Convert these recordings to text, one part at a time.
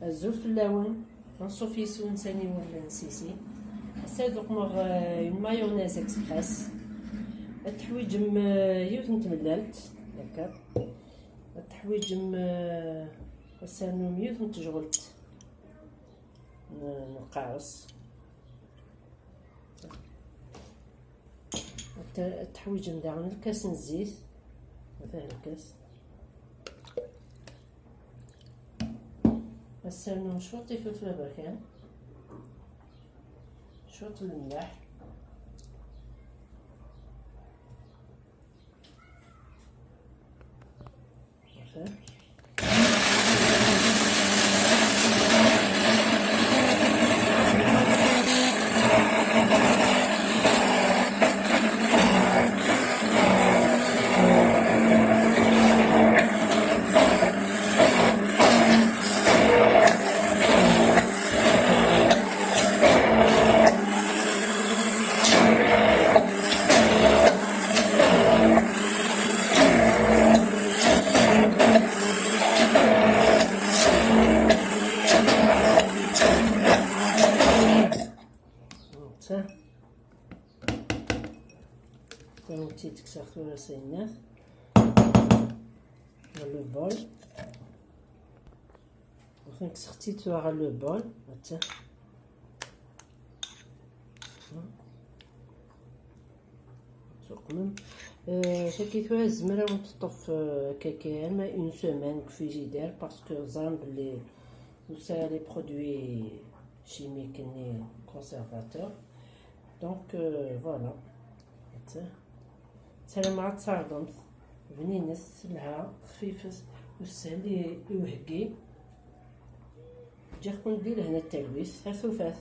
الزول في اللون نصوف يسون ثاني ولا نسيسي. هسا مغ مايونيز اكسبريس. التحويج يوث نتمللت هكا. التحويج هسا يوث نتجغلت نقاعص. التحويج نداغن الكاس الزيت هذا الكاس. هسا نشوطي فلفل بركان، شوط الملح، تيت كسرت ولا سينات لو بول وفين كسرتيت على لو بول حتى تقمم شكيتوها الزمرة ونتطف كاكا ما اون سيمين كفيجيدير باسكو زعما بلي وسا لي برودوي شيميك ني كونسيرفاتور دونك فوالا. سلام مع تصاردمت بنينس لها خفيفة وسهل يوهقي. جاكم ندير هنا التلويس ها ثلاث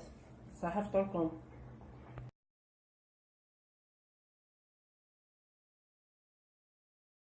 صحة فطوركم.